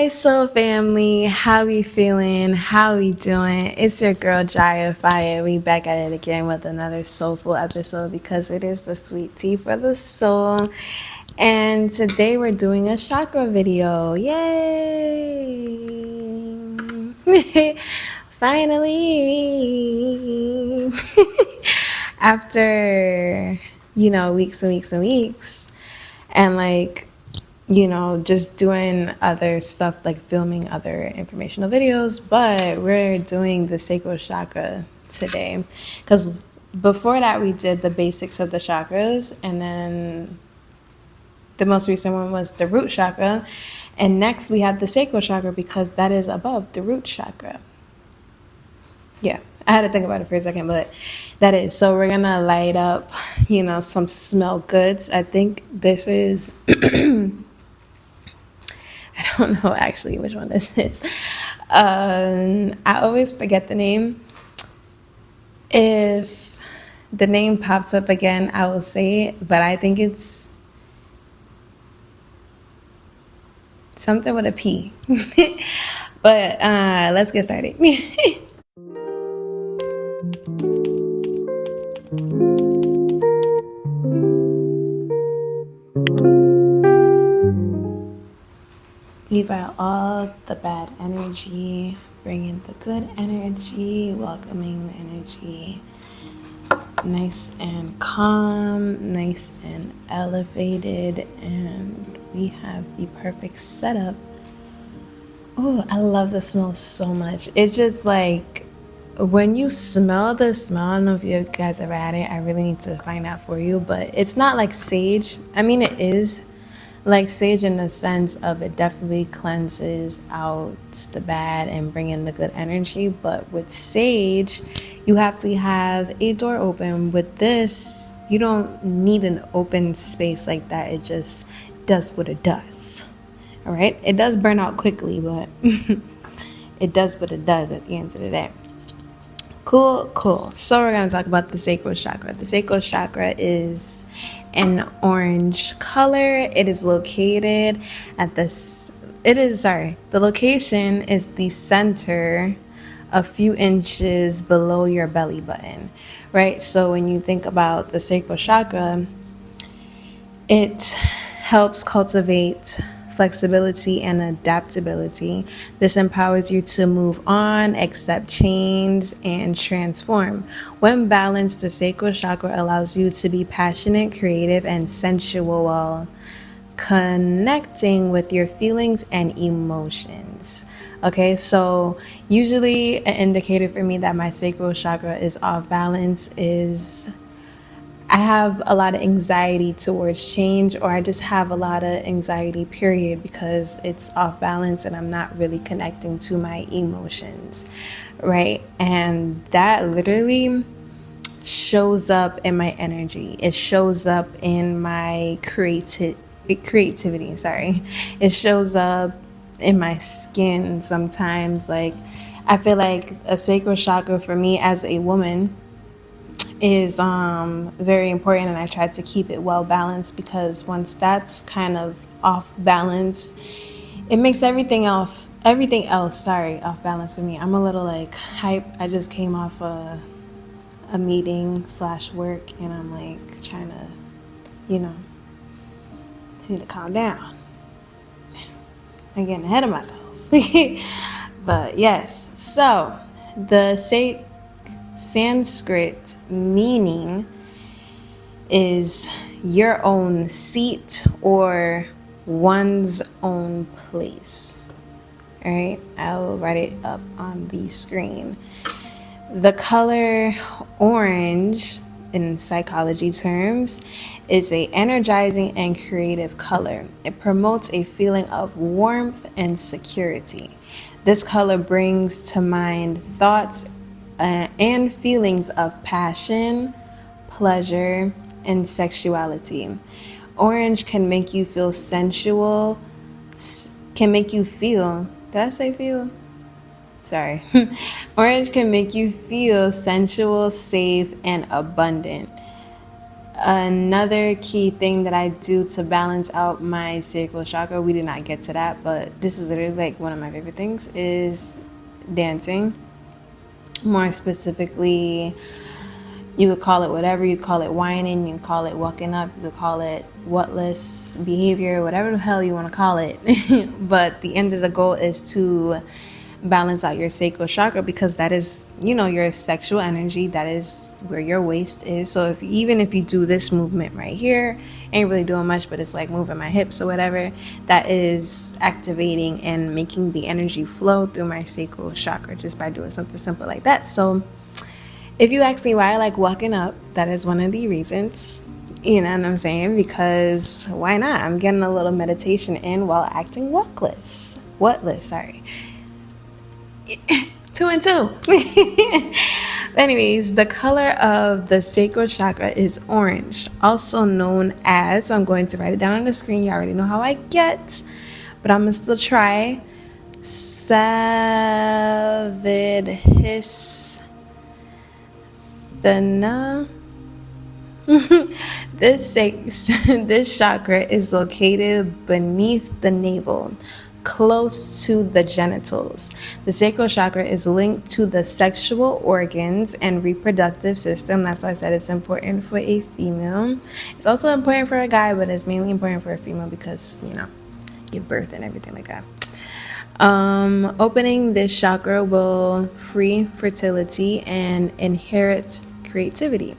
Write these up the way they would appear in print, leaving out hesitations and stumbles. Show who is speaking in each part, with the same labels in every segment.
Speaker 1: Hi, soul family. How we feeling? How we doing? It's your girl Jaya Fire. We back at it again with another soulful episode because it is the sweet tea for the soul. And today we're doing a chakra video. Yay! Finally. After, weeks and weeks and weeks. And just doing other stuff like filming other informational videos, but we're doing the sacral chakra today because before that we did the basics of the chakras, and then the most recent one was the root chakra, and next we have the sacral chakra because that is above the root chakra. Yeah, I had to think about it for a second, but that is. So we're gonna light up, some smell goods. I think this is I don't know actually which one this is. I always forget the name. If the name pops up again, I will say it, but I think it's something with a P. But let's get started. Leave out all the bad energy, bring in the good energy, welcoming the energy. Nice and calm, nice and elevated, and we have the perfect setup. Oh, I love the smell so much. It's just like when you smell the smell, I don't know if you guys ever had it. I really need to find out for you, but it's not like sage. I mean, it is like sage in the sense of it definitely cleanses out the bad and bring in the good energy. But with sage, you have to have a door open. With this, you don't need an open space like that. It just does what it does. All right. It does burn out quickly, but it does what it does at the end of the day. Cool. So we're going to talk about the sacral chakra. The sacral chakra is an orange color. It is located at the location is the center a few inches below your belly button, right? So when you think about the sacral chakra, it helps cultivate flexibility and adaptability. This empowers you to move on, accept change, and transform. When balanced, the sacral chakra allows you to be passionate, creative, and sensual while connecting with your feelings and emotions. Okay, so usually an indicator for me that my sacral chakra is off balance is I have a lot of anxiety towards change, or I just have a lot of anxiety, period, because it's off balance and I'm not really connecting to my emotions, right? And that literally shows up in my energy. It shows up in my creativity. It shows up in my skin sometimes. Like, I feel like a sacral chakra for me as a woman is very important, and I try to keep it well balanced, because once that's kind of off balance, it makes everything else off balance for me. I'm a little like hype. I just came off a meeting / work, and I'm like trying to, I need to calm down. I'm getting ahead of myself. But yes, so the Sanskrit meaning is your own seat or one's own place. All right, I'll write it up on the screen. The color orange, in psychology terms, is a energizing and creative color. It promotes a feeling of warmth and security. This color brings to mind thoughts and feelings of passion, pleasure, and sexuality. Orange can make you feel sensual, did I say feel? Sorry. Orange can make you feel sensual, safe, and abundant. Another key thing that I do to balance out my sacral chakra, we did not get to that, but this is literally like one of my favorite things, is dancing. More specifically, you could call it whatever. You could call it whining, you could call it walking up, you could call it whatless behavior, whatever the hell you want to call it. But the end of the goal is to balance out your sacral chakra, because that is, your sexual energy. That is where your waist is. So even if you do this movement right here, ain't really doing much, but it's like moving my hips or whatever, that is activating and making the energy flow through my sacral chakra just by doing something simple like that. So if you ask me why I like walking up, that is one of the reasons. You know what I'm saying? Because why not? I'm getting a little meditation in while acting whatless, sorry. 2 and 2. Anyways, the color of the sacral chakra is orange, also known as, I'm going to write it down on the screen. You already know how I get, but I'm going to still try. Savidhisthana. This chakra is located beneath the navel, close to the genitals. The sacral chakra is linked to the sexual organs and reproductive system. That's why I said it's important for a female. It's also important for a guy, but it's mainly important for a female because, give birth and everything like that. Opening this chakra will free fertility and inherit creativity.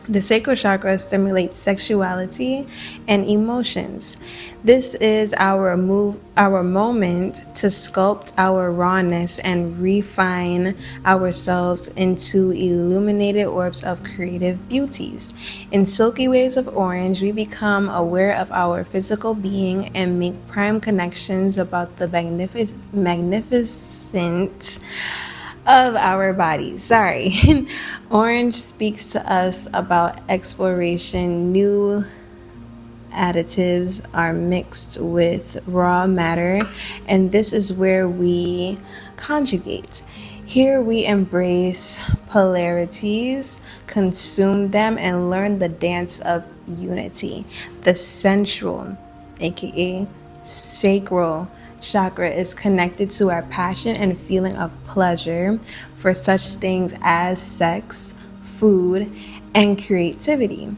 Speaker 1: The sacral chakra stimulates sexuality and emotions. This is our moment to sculpt our rawness and refine ourselves into illuminated orbs of creative beauties. In silky waves of orange, we become aware of our physical being and make prime connections about the magnificent of our bodies. Sorry. Orange speaks to us about exploration. New additives are mixed with raw matter, and this is where we conjugate. Here we embrace polarities, consume them, and learn the dance of unity. The central, aka sacral chakra, is connected to our passion and feeling of pleasure for such things as sex, food, and creativity.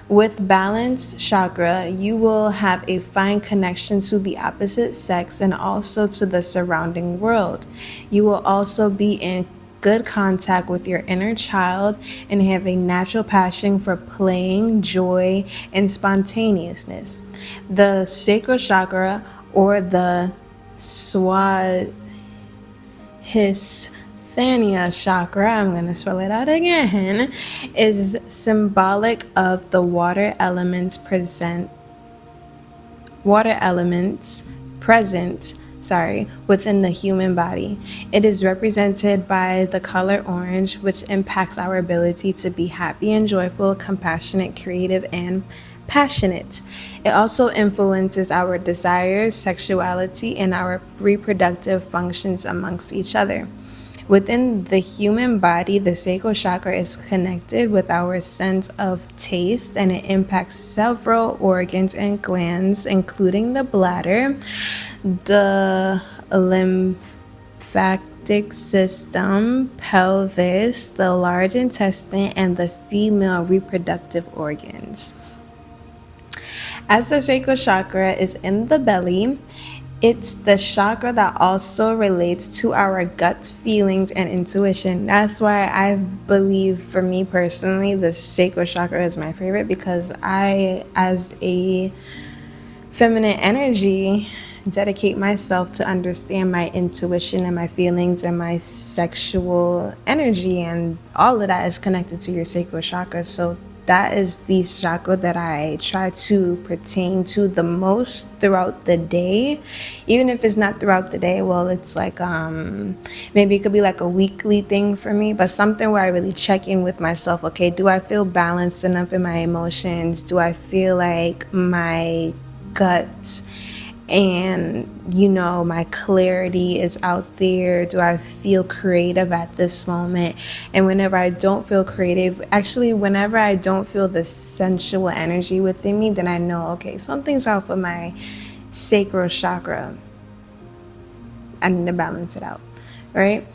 Speaker 1: With balanced chakra, you will have a fine connection to the opposite sex and also to the surrounding world. You will also be in good contact with your inner child and have a natural passion for playing, joy, and spontaneousness. The sacral chakra, or the Swadhisthana chakra, I'm going to spell it out again, is symbolic of the water elements present within the human body. It is represented by the color orange, which impacts our ability to be happy and joyful, compassionate, creative, and passionate. It also influences our desires, sexuality, and our reproductive functions amongst each other. Within the human body, the sacral chakra is connected with our sense of taste, and it impacts several organs and glands, including the bladder, the lymphatic system, pelvis, the large intestine, and the female reproductive organs. As the sacral chakra is in the belly, it's the chakra that also relates to our gut feelings and intuition. That's why I believe, for me personally, the sacral chakra is my favorite, because I, as a feminine energy, dedicate myself to understand my intuition and my feelings and my sexual energy, and all of that is connected to your sacral chakra. So that is the chakra that I try to pertain to the most throughout the day. Even if it's not throughout the day, well, it's like maybe it could be like a weekly thing for me, but something where I really check in with myself. Okay, do I feel balanced enough in my emotions? Do I feel like my gut and my clarity is out there? Do I feel creative at this moment? And whenever I don't feel creative, actually whenever I don't feel the sensual energy within me, then I know, okay, something's off with my sacral chakra. I need to balance it out, right?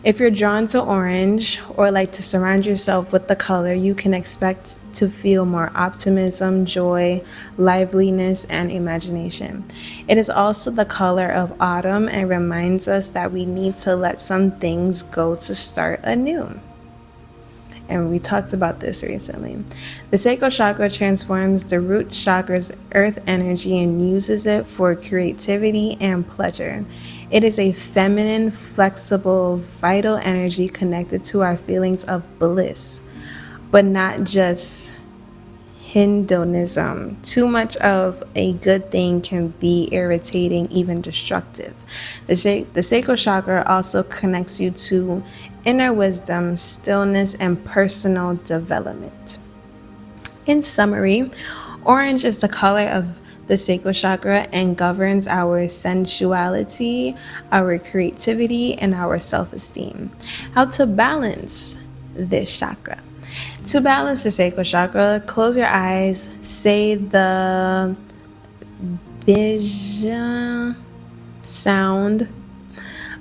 Speaker 1: If you're drawn to orange or like to surround yourself with the color, you can expect to feel more optimism, joy, liveliness, and imagination. It is also the color of autumn and reminds us that we need to let some things go to start anew. And we talked about this recently. The sacral chakra transforms the root chakra's earth energy and uses it for creativity and pleasure. It is a feminine, flexible, vital energy connected to our feelings of bliss, but not just hedonism. Too much of a good thing can be irritating, even destructive. The sacral chakra also connects you to inner wisdom, stillness, and personal development. In summary, orange is the color of the sacral chakra and governs our sensuality, our creativity, and our self-esteem. How to balance this chakra? To balance the sacral chakra, close your eyes, say the bija sound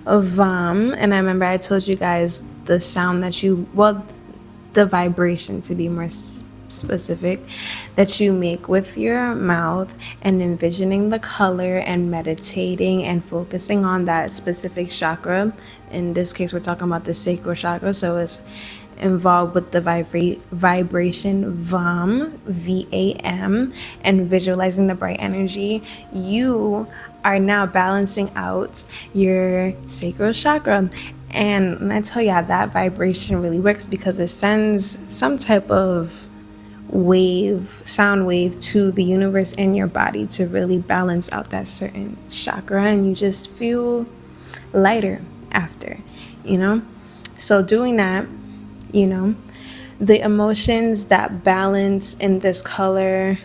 Speaker 1: of vam. And I remember I told you guys the sound that the vibration, to be more specific, that you make with your mouth, and envisioning the color and meditating and focusing on that specific chakra. In this case, we're talking about the sacral chakra, so it's involved with the vibration vam, V-A-M, and visualizing the bright energy. You are now balancing out your sacral chakra. And I tell you how that vibration really works, because it sends some type of sound wave to the universe in your body to really balance out that certain chakra, and you just feel lighter after, So doing that, the emotions that balance in this color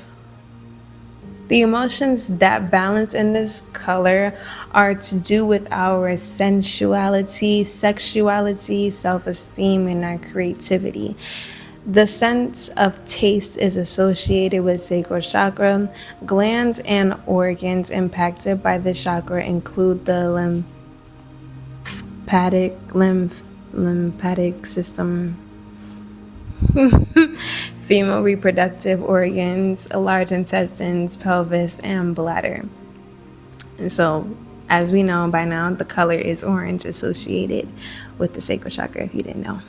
Speaker 1: are to do with our sensuality, sexuality, self-esteem, and our creativity. The sense of taste is associated with sacral chakra. Glands and organs impacted by the chakra include the lymphatic system, female reproductive organs, large intestines, pelvis, and bladder. And so, as we know by now, the color is orange, associated with the sacral chakra, if you didn't know.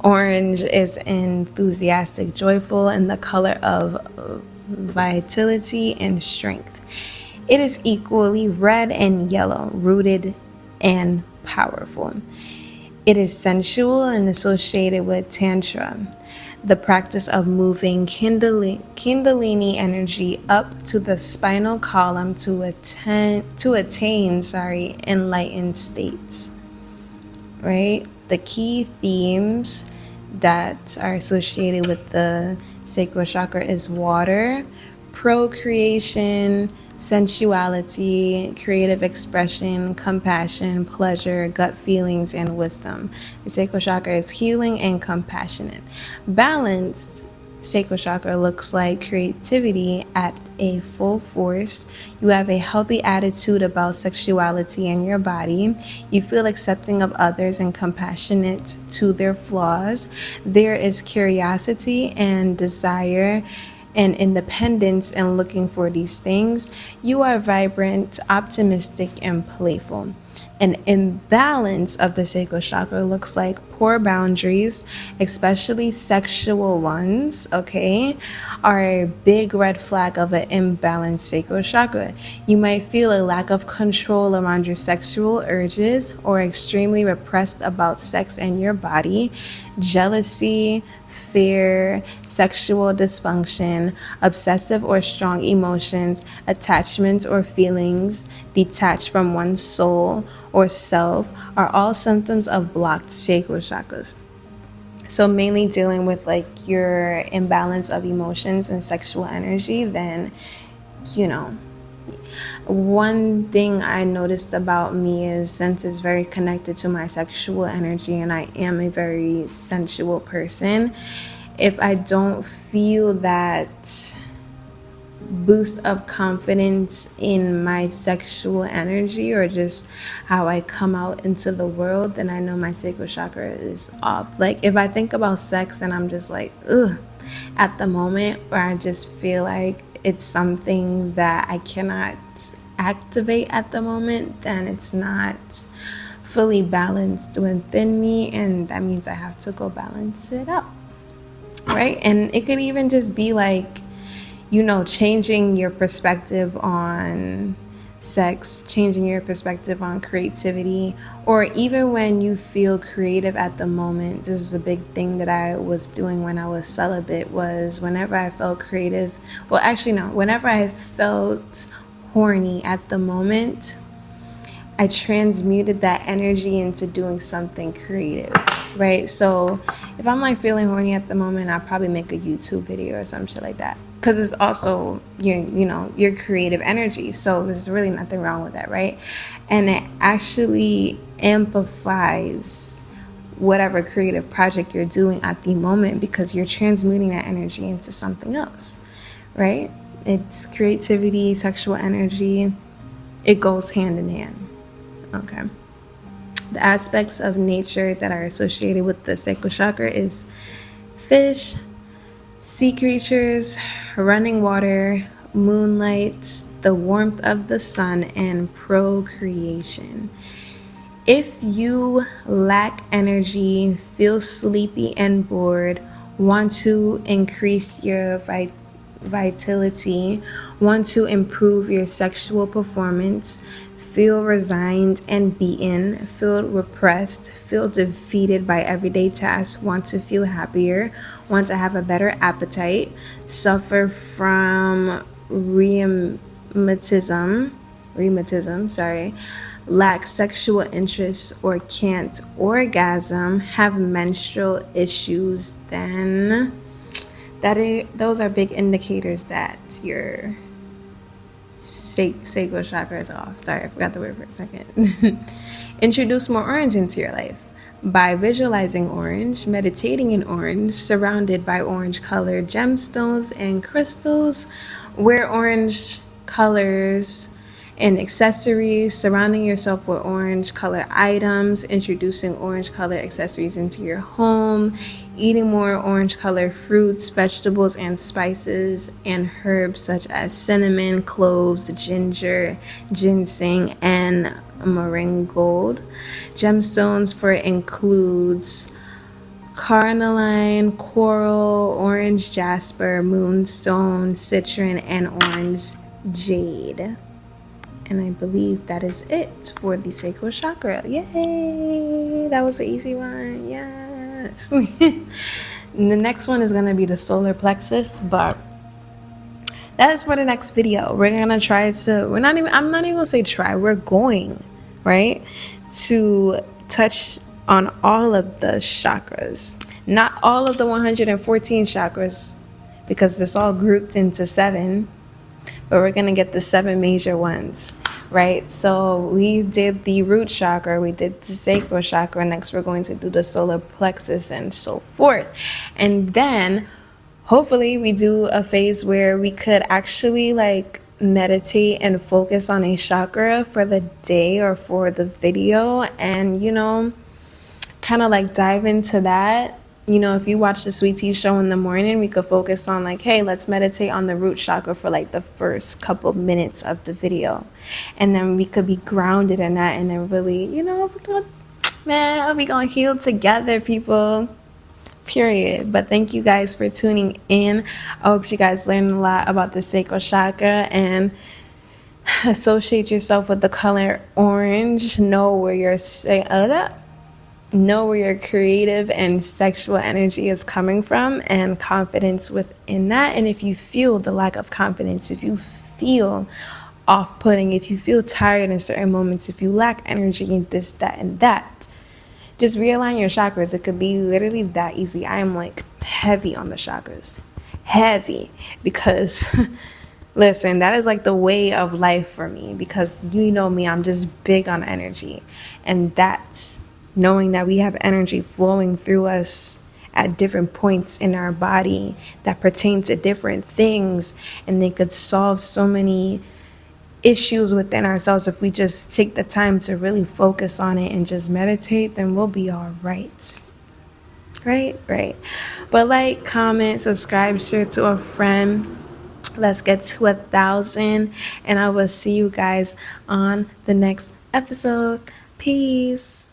Speaker 1: Orange is enthusiastic, joyful, and the color of vitality and strength. It is equally red and yellow, rooted and powerful. It is sensual and associated with Tantra, the practice of moving Kundalini energy up to the spinal column to attain enlightened states. Right? The key themes that are associated with the sacral chakra is water, procreation, sensuality, creative expression, compassion, pleasure, gut feelings, and wisdom. The sacral chakra is healing and compassionate. Balanced sacral chakra looks like creativity at a full force. You have a healthy attitude about sexuality and your body. You feel accepting of others and compassionate to their flaws. There is curiosity and desire and independence and looking for these things. You are vibrant, optimistic, and playful. An imbalance of the sacral chakra looks like poor boundaries, especially sexual ones, okay, are a big red flag of an imbalanced sacral chakra. You might feel a lack of control around your sexual urges or extremely repressed about sex and your body. Jealousy, fear, sexual dysfunction, obsessive or strong emotions, attachments or feelings detached from one's soul or self are all symptoms of blocked sacral chakras. So mainly dealing with like your imbalance of emotions and sexual energy, then One thing I noticed about me is, since it's very connected to my sexual energy and I am a very sensual person, if I don't feel that boost of confidence in my sexual energy or just how I come out into the world, then I know my sacral chakra is off. Like if I think about sex and I'm just like, ugh, at the moment, where I just feel like it's something that I cannot activate at the moment, then it's not fully balanced within me, and that means I have to go balance it out, right? And it could even just be like, changing your perspective on sex, changing your perspective on creativity, or even when you feel creative at the moment. This is a big thing that I was doing when I was celibate, was whenever I felt creative, well, actually, no, whenever I felt horny at the moment, I transmuted that energy into doing something creative, right? So if I'm like feeling horny at the moment, I'll probably make a YouTube video or some shit like that, because it's also your creative energy. So there's really nothing wrong with that, right? And it actually amplifies whatever creative project you're doing at the moment, because you're transmuting that energy into something else, right? It's creativity, sexual energy. It goes hand in hand. Okay. The aspects of nature that are associated with the sacral chakra is fish, sea creatures, running water, moonlight, the warmth of the sun, and procreation. If you lack energy, feel sleepy and bored, want to increase your vitality, want to improve your sexual performance, feel resigned and beaten, feel repressed, feel defeated by everyday tasks, want to feel happier, want to have a better appetite, suffer from rheumatism, lack sexual interest or can't orgasm, have menstrual issues, then those are big indicators that your sacral chakra is off. Sorry, I forgot the word for a second. Introduce more orange into your life by visualizing orange, meditating in orange, surrounded by orange colored gemstones and crystals. Wear orange colors and accessories, surrounding yourself with orange color items, introducing orange color accessories into your home, eating more orange color fruits, vegetables, and spices and herbs such as cinnamon, cloves, ginger, ginseng, and marigold. Gemstones for it includes carnelian, coral, orange jasper, moonstone, citron, and orange jade. And I believe that is it for the sacral chakra. Yay! That was an easy one. Yes. The next one is going to be the solar plexus, but that is for the next video. We're going to try to, I'm not even going to say try. We're going, right, to touch on all of the chakras. Not all of the 114 chakras, because it's all grouped into 7. But we're going to get the 7 major ones, right? So we did the root chakra, we did the sacral chakra. Next, we're going to do the solar plexus and so forth. And then hopefully we do a phase where we could actually like meditate and focus on a chakra for the day or for the video, and kind of like dive into that. If you watch the Sweet Tea Show in the morning, we could focus on like, hey, let's meditate on the root chakra for like the first couple minutes of the video. And then we could be grounded in that, and then really, we're going to heal together, people. Period. But thank you guys for tuning in. I hope you guys learned a lot about the sacral chakra and associate yourself with the color orange. Know where your creative and sexual energy is coming from, and confidence within that. And if you feel the lack of confidence, if you feel off-putting, if you feel tired in certain moments, if you lack energy in this, that, and that, just realign your chakras. It could be literally that easy. I am like heavy on the chakras. Heavy. Because Listen, that is like the way of life for me, because you know me, I'm just big on energy. And that's knowing that we have energy flowing through us at different points in our body that pertain to different things, and they could solve so many issues within ourselves if we just take the time to really focus on it and just meditate. Then we'll be all right. Right. But like, comment, subscribe, share to a friend. Let's get to 1,000, and I will see you guys on the next episode. Peace.